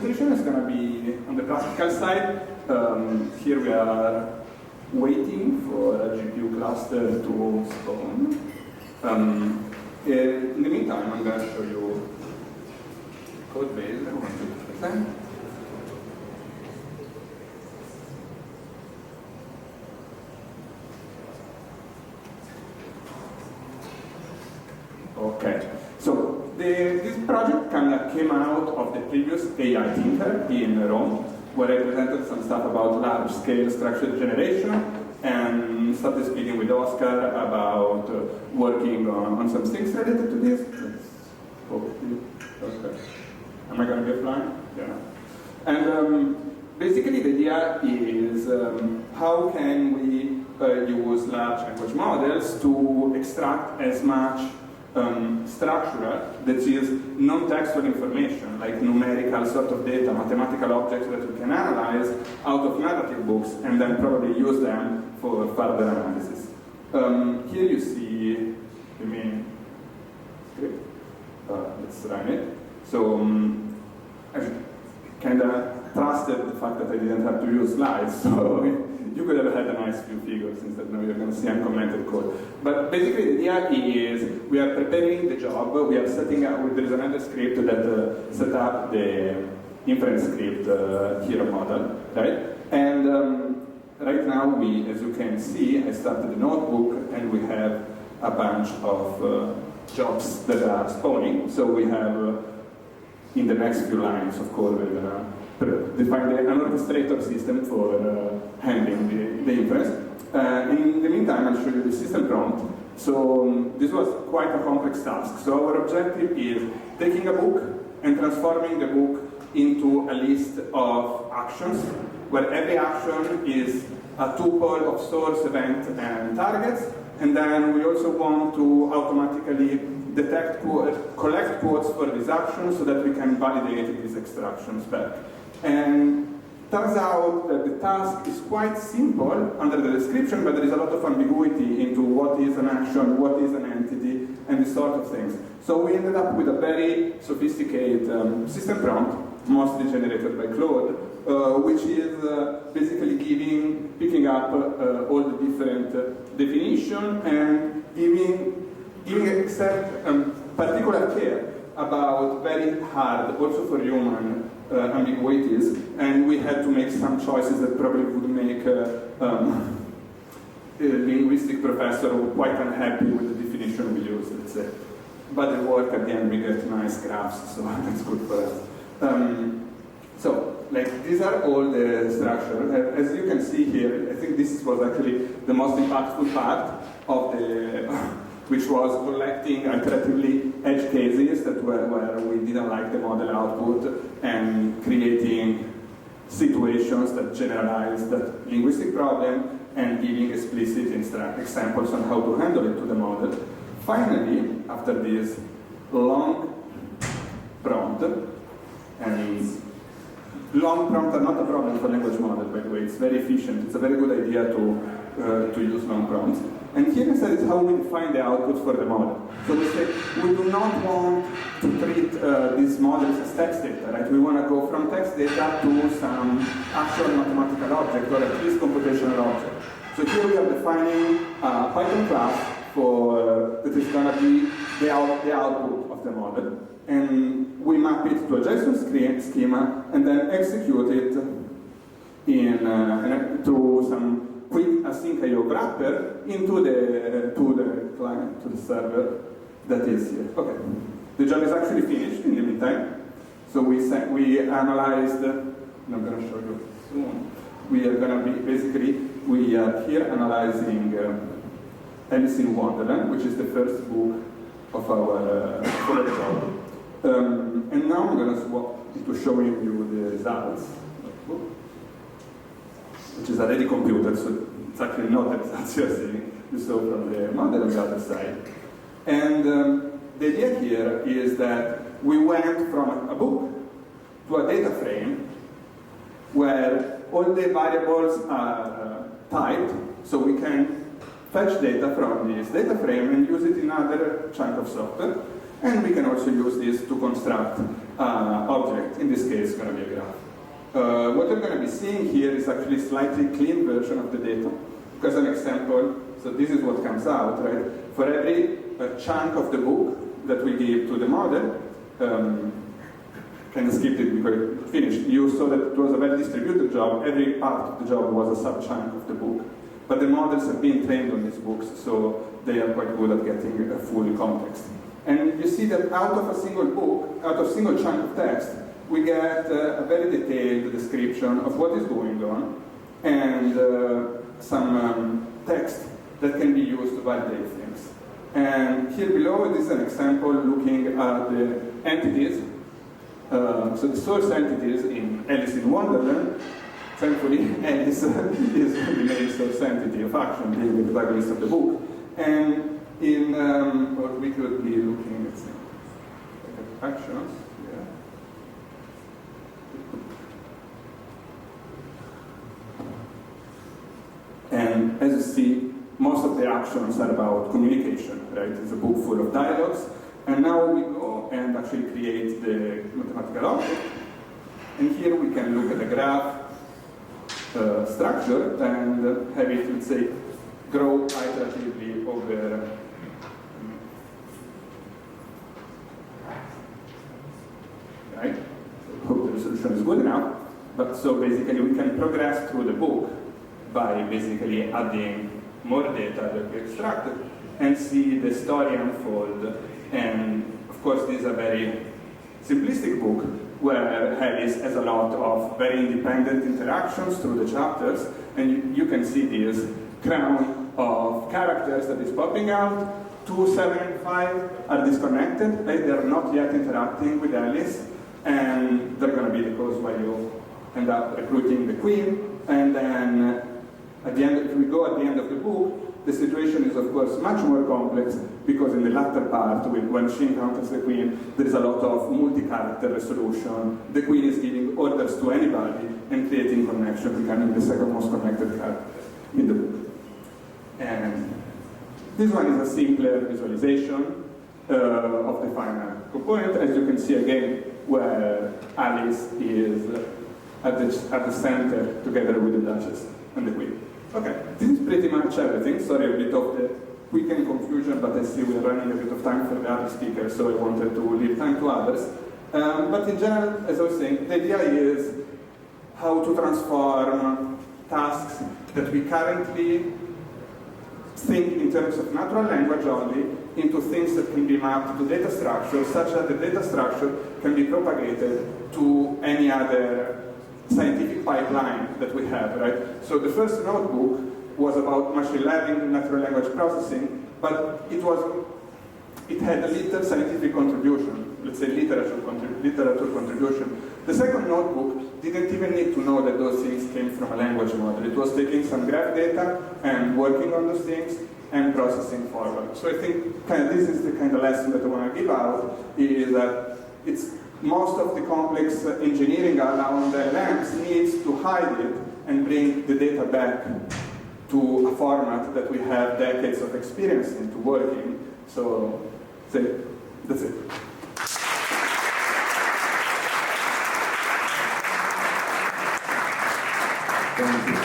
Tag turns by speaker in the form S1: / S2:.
S1: conversation is going to be on the practical side. Here we are waiting for a GPU cluster to spawn. In the meantime, I'm going to show you code base. I want to present. Okay, so this project came out of the previous AI Tinker in Rome, where I presented some stuff about large-scale structured generation and started speaking with Oscar about working on some things related to this. Oscar. Am I going to be offline? Yeah. And basically the idea is how can we use large language models to extract as much structure that is non-textual information, like numerical sort of data, mathematical objects that we can analyze out of narrative books and then probably use them for further analysis. Here you see the main script. Let's run it. So I kind of trusted the fact that I didn't have to use slides, so you could have had a nice few figures instead. Now you're going to see uncommented code. But basically the idea is we are preparing the job, we are setting up, there is another script that set up the inference script hero model, right? And right now we, as you can see, I started the notebook and we have a bunch of jobs that are spawning. So we have, in the next few lines of code, we're going to define an orchestrator system for handling the inference. In the meantime, I'll show you the system prompt. So this was quite a complex task. So our objective is taking a book and transforming the book into a list of actions, where every action is a tuple of source, event, and targets. And then we also want to automatically detect collect quotes for these actions so that we can validate these extractions back. And turns out that the task is quite simple under the description, but there is a lot of ambiguity into what is an action, what is an entity, and these sort of things. So we ended up with a very sophisticated system prompt, mostly generated by Claude, which is basically picking up all the different definitions and giving particular care about very hard, also for human, ambiguities, and we had to make some choices that probably would make a linguistic professor quite unhappy with the definition we use, let's say. But the work at the end, we get nice graphs, so that's good for us. So, like, these are all the structure. As you can see here, I think this was actually the most impactful part of the which was collecting alternatively edge cases that where we didn't like the model output and creating situations that generalize that linguistic problem and giving explicit examples on how to handle it to the model. Finally, after this long prompt, and long prompts are not a problem for language model, by the way, it's very efficient, it's a very good idea to use long prompts. And here instead is how we define the output for the model. So we say we do not want to treat these models as text data, right? We want to go from text data to some actual mathematical object, or at least computational object. So here we are defining a Python class that is going to be the output of the model. And we map it to a JSON schema and then execute it through some quick async IO wrapper into the client, to the server that is here. Okay, the job is actually finished in the meantime. So we analyzed, and I'm going to show you soon. We are going to be we are here analyzing Alice in Wonderland, which is the first book of our job. And now I'm going to swap to showing you the results. Which is already computed, so it's actually not the results you're seeing. You saw from the model on the other side. And the idea here is that we went from a book to a data frame where all the variables are typed, so we can fetch data from this data frame and use it in another chunk of software. And we can also use this to construct object. In this case, it's going to be a graph. What you're going to be seeing here is actually a slightly clean version of the data. As an example, so this is what comes out, right? For every chunk of the book that we give to the model, kind of skipped it because it finished. You saw that it was a very distributed job. Every part of the job was a sub-chunk of the book. But the models have been trained on these books, so they are quite good at getting a full context. And you see that out of a single book, out of a single chunk of text, we get a very detailed description of what is going on and some text that can be used to validate things. And here below is an example looking at the entities. So the source entities in Alice in Wonderland. Thankfully, Alice is the main source entity of action, being the protagonist of the book. And in what we could be looking at actions. And as you see, most of the actions are about communication, right? It's a book full of dialogues. And now we go and actually create the mathematical object. And here we can look at the graph structure and have it, let's say, grow iteratively over. Right? Hope the resolution is good enough. But so basically we can progress through the book by basically adding more data that we extracted and see the story unfold. And of course, this is a very simplistic book where Alice has a lot of very independent interactions through the chapters, and you can see this crown of characters that is popping out. 2, 7, and 5 are disconnected, right? They're not yet interacting with Alice, and they're going to be the cause why you end up recruiting the queen. And then at the end, if we go at the end of the book, the situation is of course much more complex because in the latter part, when she encounters the queen, there is a lot of multi-character resolution. The queen is giving orders to anybody and creating connection, becoming the second most connected character in the book. And this one is a simpler visualization of the final component, as you can see again, where Alice is at the center together with the Duchess and the Queen. Okay, this is pretty much everything. Sorry a bit of the weekend confusion, but I see we're running a bit of time for the other speakers, so I wanted to leave time to others. But in general, as I was saying, the idea is how to transform tasks that we currently think in terms of natural language only into things that can be mapped to data structure, such that the data structure can be propagated to any other scientific pipeline that we have, right? So the first notebook was about machine learning and natural language processing, but it had a little scientific contribution, let's say literature contribution. The second notebook didn't even need to know that those things came from a language model. It was taking some graph data and working on those things and processing forward. So I think this is the kind of lesson that I want to give out, is that most of the complex engineering around the LLMs needs to hide it and bring the data back to a format that we have decades of experience into working. So that's it. Thank you.